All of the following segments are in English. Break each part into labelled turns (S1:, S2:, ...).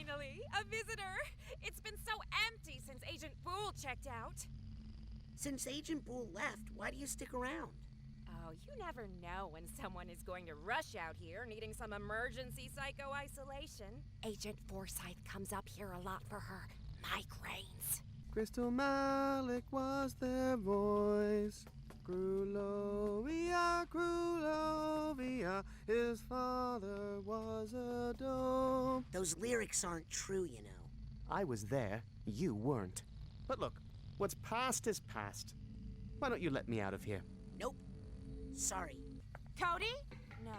S1: Finally, a visitor! It's been so empty since Agent Boole checked out.
S2: Since Agent Boole left, why do you stick around?
S1: Oh, you never know when someone is going to rush out here needing some emergency psycho-isolation. Agent Forsyth comes up here a lot for her migraines.
S3: Crystal Malik was their voice. Grulovia, Grulovia, his father was a dome.
S2: Those lyrics aren't true, you know.
S3: I was there, you weren't. But look, what's past is past. Why don't you let me out of here?
S2: Nope. Sorry.
S1: Cody? No.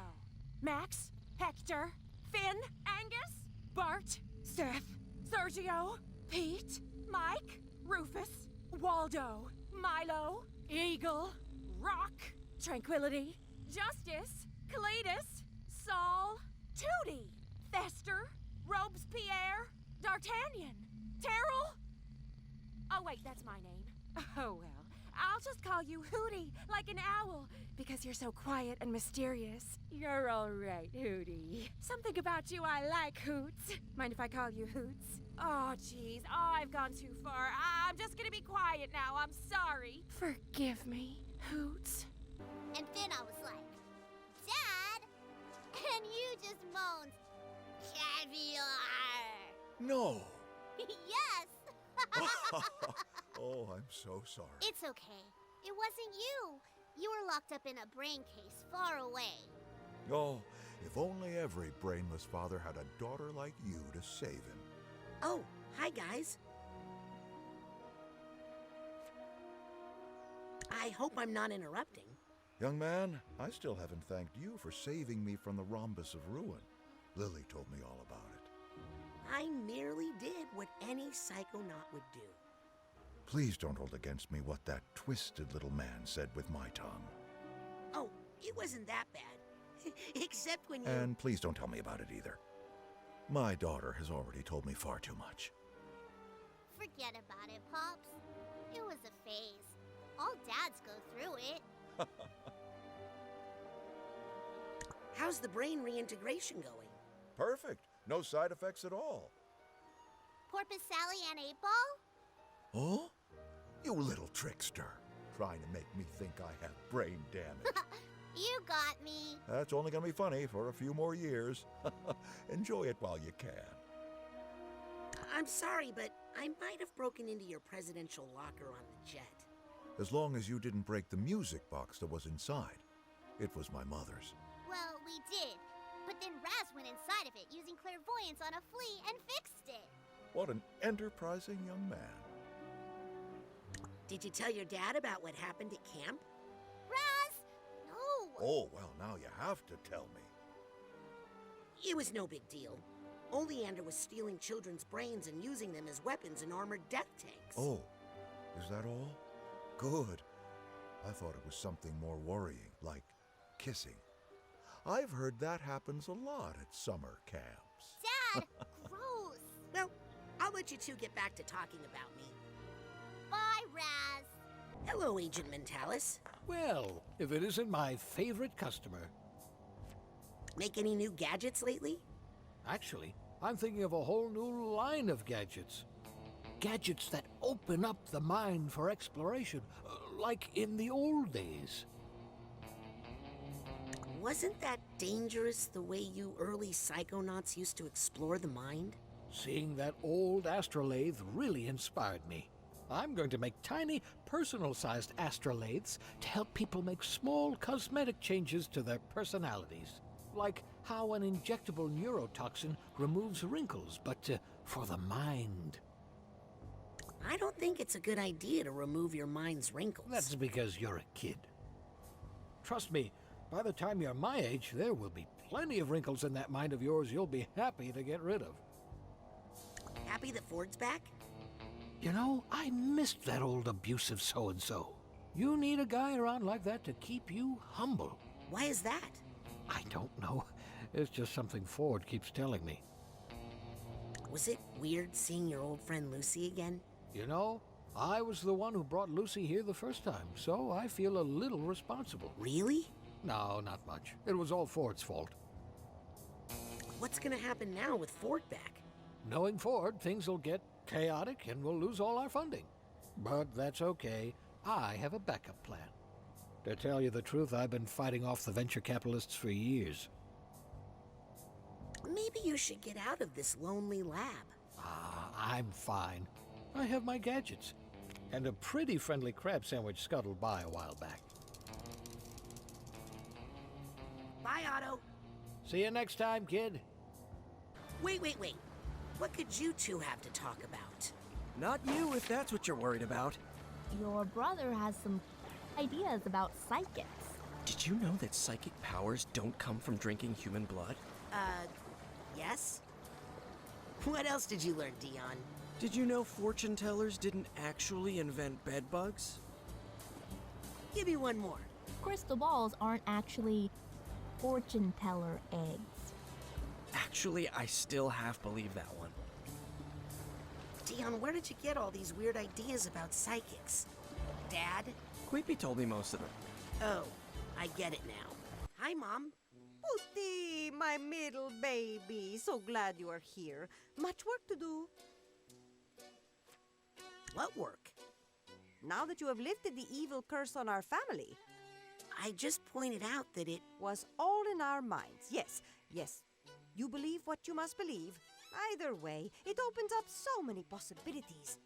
S1: Max? Hector? Finn? Angus? Bart? Seth? Sergio? Pete? Mike? Rufus? Waldo? Milo? Eagle? Rock? Tranquility? Justice? Cletus? Saul? Tootie? Fester? Robespierre? D'Artagnan? Terrell? Oh wait, that's my name. Oh well. I'll just call you Hootie, like an owl, because you're so quiet and mysterious. You're all right, Hootie. Something about you I like, Hoots. Mind if I call you Hoots? Oh, jeez. Oh, I've gone too far. I'm just gonna be quiet now. I'm sorry. Forgive me, Hoots.
S4: And then I was like, Dad! And you just moaned, caviar!
S5: No!
S4: Yes!
S5: Oh, I'm so sorry.
S4: It's okay. It wasn't you. You were locked up in a brain case far away.
S5: Oh, if only every brainless father had a daughter like you to save him.
S2: Oh, hi guys. I hope I'm not interrupting.
S5: Young man, I still haven't thanked you for saving me from the rhombus of ruin. Lily told me all about it.
S2: I merely did what any psychonaut would do.
S5: Please don't hold against me what that twisted little man said with my tongue.
S2: Oh, it wasn't that bad. Except when you...
S5: And please don't tell me about it either. My daughter has already told me far too much.
S4: Forget about it, Pops. It was a phase. All dads go through it.
S2: How's the brain reintegration going?
S5: Perfect. No side effects at all.
S4: Porpoise Sally and 8-Ball?
S5: Huh? You little trickster. Trying to make me think I have brain damage.
S4: You got me.
S5: That's only going to be funny for a few more years. Enjoy it while you can.
S2: I'm sorry, but I might have broken into your presidential locker on the jet.
S5: As long as you didn't break the music box that was inside. It was my mother's.
S4: Well, we did. But then Raz went inside of it using clairvoyance on a flea and fixed it.
S5: What an enterprising young man.
S2: Did you tell your dad about what happened at camp?
S4: Raz! No!
S5: Oh, well, now you have to tell me.
S2: It was no big deal. Oleander was stealing children's brains and using them as weapons in armored death tanks.
S5: Oh, is that all? Good. I thought it was something more worrying, like kissing. I've heard that happens a lot at summer camps.
S4: Dad! Gross!
S2: Well, I'll let you two get back to talking about me.
S4: Bye, Raz!
S2: Hello, Agent Mentalis.
S6: Well, if it isn't my favorite customer.
S2: Make any new gadgets lately?
S6: Actually, I'm thinking of a whole new line of gadgets. Gadgets that open up the mind for exploration, like in the old days.
S2: Wasn't that dangerous the way you early psychonauts used to explore the mind?
S6: Seeing that old astrolabe really inspired me. I'm going to make tiny, personal-sized astrolabes to help people make small cosmetic changes to their personalities. Like how an injectable neurotoxin removes wrinkles, but for the mind.
S2: I don't think it's a good idea to remove your mind's wrinkles.
S6: That's because you're a kid. Trust me, by the time you're my age, there will be plenty of wrinkles in that mind of yours you'll be happy to get rid of.
S2: Happy that Ford's back?
S6: You know, I missed that old abusive so-and-so. You need a guy around like that to keep you humble.
S2: Why is that?
S6: I don't know. It's just something Ford keeps telling me.
S2: Was it weird seeing your old friend Lucy again?
S6: You know, I was the one who brought Lucy here the first time, so I feel a little responsible.
S2: Really?
S6: No, not much. It was all Ford's fault.
S2: What's gonna happen now with Ford back?
S6: Knowing Ford, things will get chaotic and we'll lose all our funding. But that's okay. I have a backup plan. To tell you the truth, I've been fighting off the venture capitalists for years.
S2: Maybe you should get out of this lonely lab.
S6: I'm fine. I have my gadgets. And a pretty friendly crab sandwich scuttled by a while back.
S2: Bye, Otto.
S6: See you next time, kid.
S2: Wait. What could you two have to talk about?
S7: Not you, if that's what you're worried about.
S8: Your brother has some ideas about psychics.
S7: Did you know that psychic powers don't come from drinking human blood?
S2: Yes? What else did you learn, Dion?
S7: Did you know fortune tellers didn't actually invent bedbugs?
S2: Give me one more.
S8: Crystal balls aren't actually fortune teller eggs.
S7: Actually, I still half believe that one.
S2: Dion, where did you get all these weird ideas about psychics? Dad?
S7: Queepy told me most of them.
S2: Oh, I get it now. Hi, Mom.
S9: Puti, my middle baby. So glad you are here. Much work to do.
S2: What work?
S9: Now that you have lifted the evil curse on our family,
S2: I just pointed out that it...
S9: was all in our minds. Yes. You believe what you must believe. Either way, it opens up so many possibilities.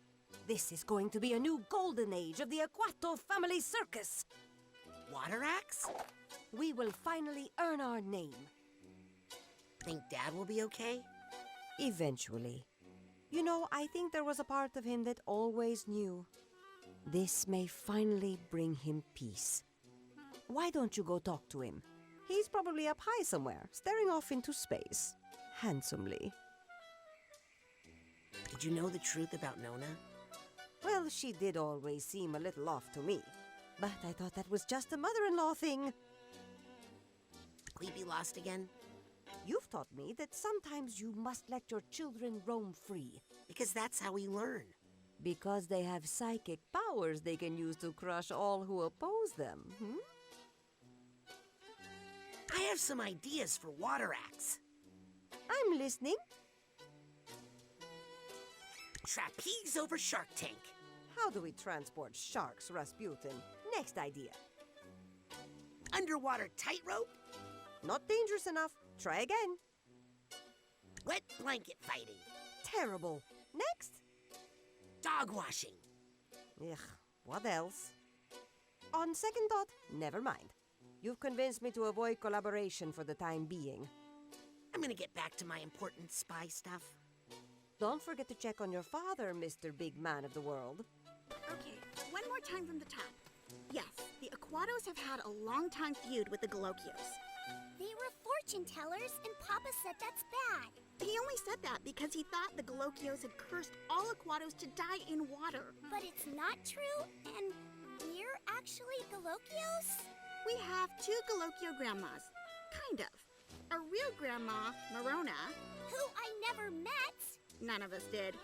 S9: This is going to be a new golden age of the Aquato family circus.
S2: Water axe?
S9: We will finally earn our name.
S2: Think Dad will be okay?
S9: Eventually. You know, I think there was a part of him that always knew. This may finally bring him peace. Why don't you go talk to him? He's probably up high somewhere, staring off into space. Handsomely.
S2: Did you know the truth about Nona?
S9: Well, she did always seem a little off to me. But I thought that was just a mother-in-law thing.
S2: Queepy lost again?
S9: You've taught me that sometimes you must let your children roam free.
S2: Because that's how we learn.
S9: Because they have psychic powers they can use to crush all who oppose them,
S2: I have some ideas for water axe.
S9: I'm listening.
S2: Trapeze over Shark Tank.
S9: How do we transport sharks, Rasputin? Next idea.
S2: Underwater tightrope.
S9: Not dangerous enough. Try again.
S2: Wet blanket fighting.
S9: Terrible. Next.
S2: Dog washing.
S9: Ugh, what else? On second thought, never mind. You've convinced me to avoid collaboration for the time being.
S2: I'm gonna get back to my important spy stuff.
S9: Don't forget to check on your father, Mr. Big Man of the World.
S10: Okay, one more time from the top. Yes, the Aquatos have had a long-time feud with the Galokios.
S4: They were fortune tellers, and Papa said that's bad.
S10: He only said that because he thought the Galokios had cursed all Aquatos to die in water.
S4: But it's not true, and we're actually Galokios?
S10: We have two Galokio grandmas. Kind of. A real grandma, Morona.
S4: Who I never met.
S10: None of us did.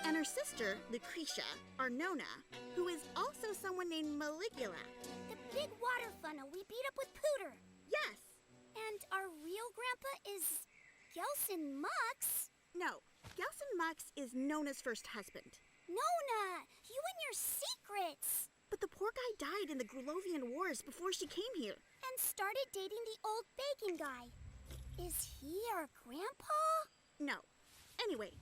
S10: And her sister, Lucretia, or Nona, who is also someone named Maligula.
S4: The big water funnel we beat up with Pooter.
S10: Yes!
S4: And our real grandpa is Gelson Mux.
S10: No, Gelson Mux is Nona's first husband.
S4: Nona, you and your secrets.
S10: But the poor guy died in the Grulovian Wars before she came here.
S4: And started dating the old bacon guy. Is he our grandpa?
S10: No. Anyway,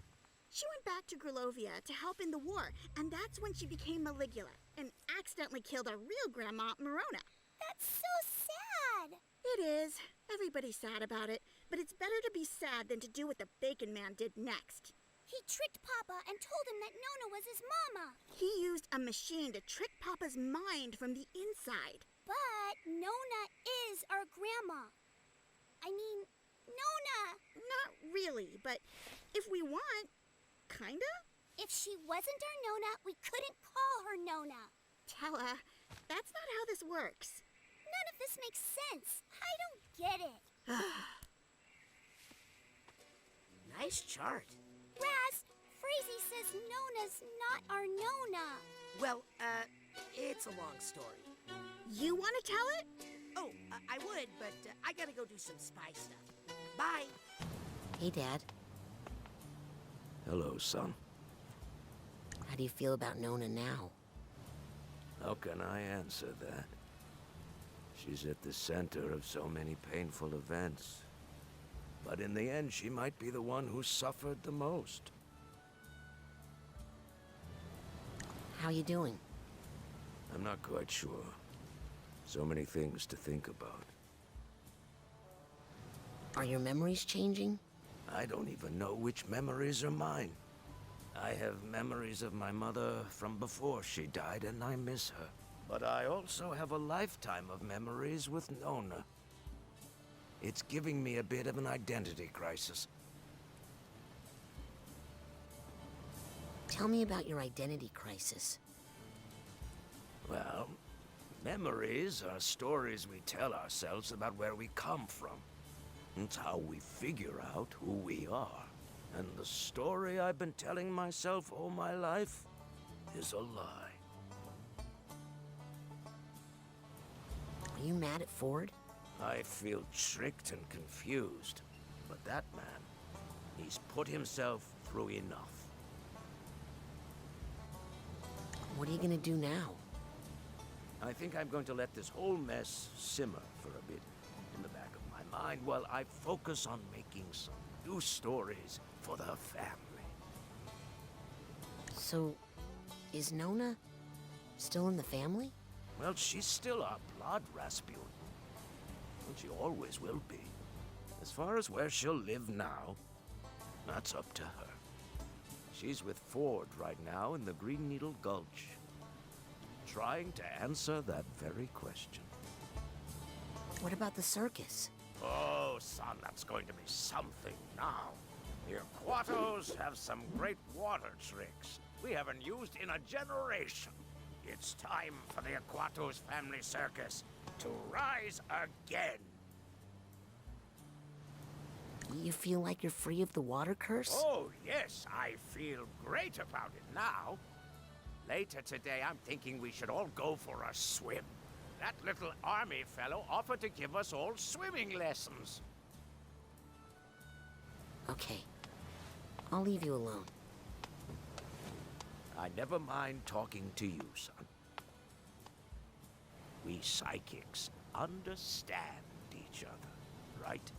S10: she went back to Grulovia to help in the war, and that's when she became Maligula and accidentally killed our real grandma, Morona.
S4: That's so sad.
S10: It is. Everybody's sad about it, but it's better to be sad than to do what the Bacon Man did next.
S4: He tricked Papa and told him that Nona was his mama.
S10: He used a machine to trick Papa's mind from the inside.
S4: But Nona is our grandma. I mean, Nona!
S10: Not really, but if we want, kinda?
S4: If she wasn't our Nona, we couldn't call her Nona.
S10: Tella, that's not how this works.
S4: None of this makes sense. I don't get it.
S2: Nice chart.
S4: Raz, Freezy says Nona's not our Nona.
S2: Well, it's a long story.
S10: You want to tell it?
S2: Oh, I would, but I gotta go do some spy stuff. Bye. Hey, Dad.
S11: Hello, son.
S2: How do you feel about Nona now?
S11: How can I answer that? She's at the center of so many painful events. But in the end, she might be the one who suffered the most.
S2: How you doing?
S11: I'm not quite sure. So many things to think about.
S2: Are your memories changing?
S11: I don't even know which memories are mine. I have memories of my mother from before she died, and I miss her. But I also have a lifetime of memories with Nona. It's giving me a bit of an identity crisis.
S2: Tell me about your identity crisis.
S11: Well, memories are stories we tell ourselves about where we come from. It's how we figure out who we are. And the story I've been telling myself all my life is a lie.
S2: Are you mad at Ford?
S11: I feel tricked and confused. But that man, he's put himself through enough.
S2: What are you gonna do now?
S11: I think I'm going to let this whole mess simmer for a bit in the back of my mind while I focus on making some new stories for the family.
S2: So, is Nona still in the family?
S11: Well, she's still our blood, Rasputin. And she always will be. As far as where she'll live now, that's up to her. She's with Ford right now in the Green Needle Gulch, trying to answer that very question.
S2: What about the circus?
S11: Oh, son, that's going to be something now. The Aquatos have some great water tricks we haven't used in a generation. It's time for the Aquatos family circus to rise again.
S2: You feel like you're free of the water curse?
S11: Oh, yes, I feel great about it now. Later today, I'm thinking we should all go for a swim. That little army fellow offered to give us all swimming lessons.
S2: Okay. I'll leave you alone.
S11: I never mind talking to you, son. We psychics understand each other, right?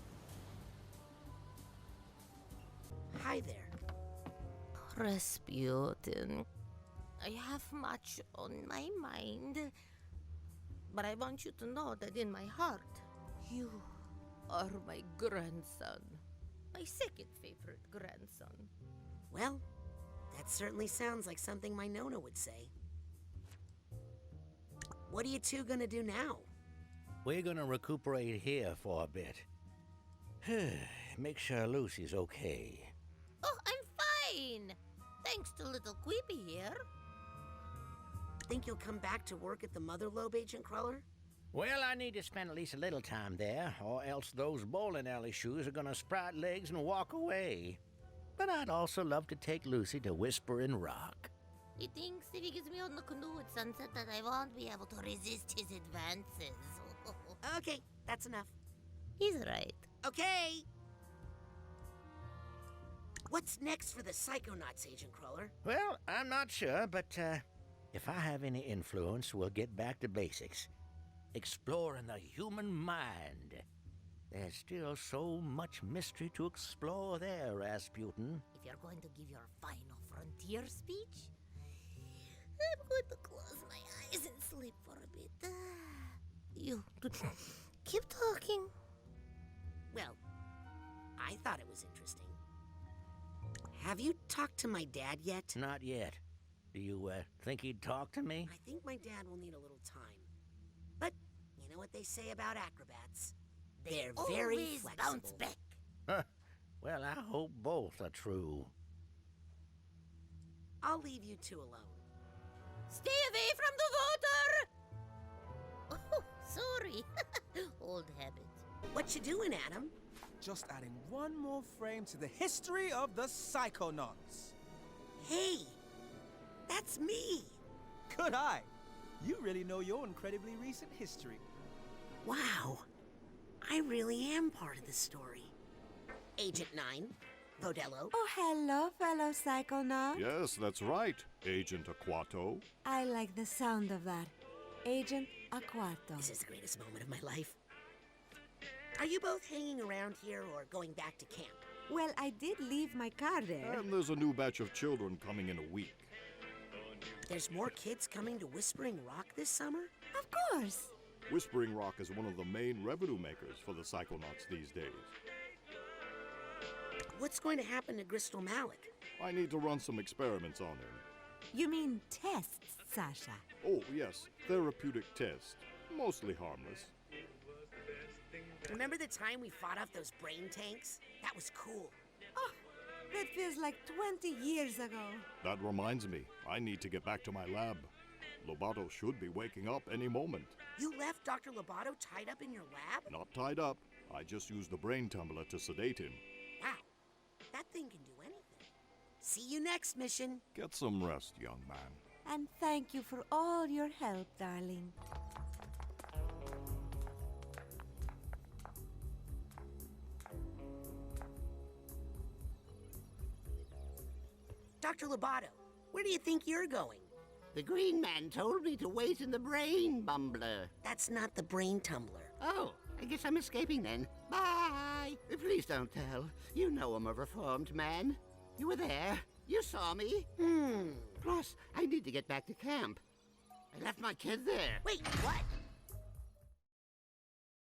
S2: Hi there.
S12: Rasputin, I have much on my mind. But I want you to know that in my heart, you are my grandson. My second favorite grandson.
S2: Well, that certainly sounds like something my Nona would say. What are you two gonna do now?
S6: We're gonna recuperate here for a bit. Make sure Lucy's okay.
S12: Oh, I'm fine. Thanks to little Queepy here.
S2: Think you'll come back to work at the Mother Lobe, Agent Cruller?
S6: Well, I need to spend at least a little time there, or else those bowling alley shoes are gonna sprout legs and walk away. But I'd also love to take Lucy to Whispering Rock.
S12: He thinks if he gets me on the canoe at sunset that I won't be able to resist his advances.
S2: Okay, that's enough.
S12: He's right.
S2: Okay! What's next for the Psychonauts, Agent Cruller?
S6: Well, I'm not sure, but if I have any influence, we'll get back to basics. Exploring the human mind. There's still so much mystery to explore there, Rasputin.
S12: If you're going to give your final frontier speech, I'm going to close my eyes and sleep for a bit. You keep talking.
S2: Well, I thought it was interesting. Have you talked to my dad yet?
S6: Not yet. Do you think he'd talk to me?
S2: I think my dad will need a little time. But you know what they say about acrobats? They're very
S12: always
S2: flexible.
S12: bounce back.
S6: Huh. Well, I hope both are true.
S2: I'll leave you two alone.
S12: Stay away from the water! Oh, sorry. Old habit.
S2: What you doing, Adam?
S13: Just adding one more frame to the history of the Psychonauts.
S2: Hey, that's me.
S13: Good eye. You really know your incredibly recent history.
S2: Wow, I really am part of the story. Agent 9, Podello.
S9: Oh, hello, fellow Psychonauts.
S14: Yes, that's right, Agent Aquato.
S9: I like the sound of that. Agent Aquato.
S2: This is the greatest moment of my life. Are you both hanging around here or going back to camp?
S9: Well, I did leave my car there.
S14: And there's a new batch of children coming in a week.
S2: There's more kids coming to Whispering Rock this summer?
S9: Of course.
S14: Whispering Rock is one of the main revenue makers for the Psychonauts these days.
S2: What's going to happen to Crystal Malik?
S14: I need to run some experiments on him.
S9: You mean tests, Sasha?
S14: Oh, yes, therapeutic test. Mostly harmless.
S2: Remember the time we fought off those brain tanks? That was cool.
S9: Oh, that feels like 20 years ago.
S14: That reminds me, I need to get back to my lab. Lobato should be waking up any moment.
S2: You left Dr. Lobato tied up in your lab?
S14: Not tied up. I just used the brain tumbler to sedate him.
S2: Wow, that thing can do anything. See you next mission.
S14: Get some rest, young man.
S9: And thank you for all your help, darling.
S2: Dr. Lobato, where do you think you're going?
S15: The green man told me to wait in the brain bumbler.
S2: That's not the brain tumbler.
S15: Oh, I guess I'm escaping then. Bye! Please don't tell. You know I'm a reformed man. You were there. You saw me. Plus, I need to get back to camp. I left my kid there.
S2: Wait, what?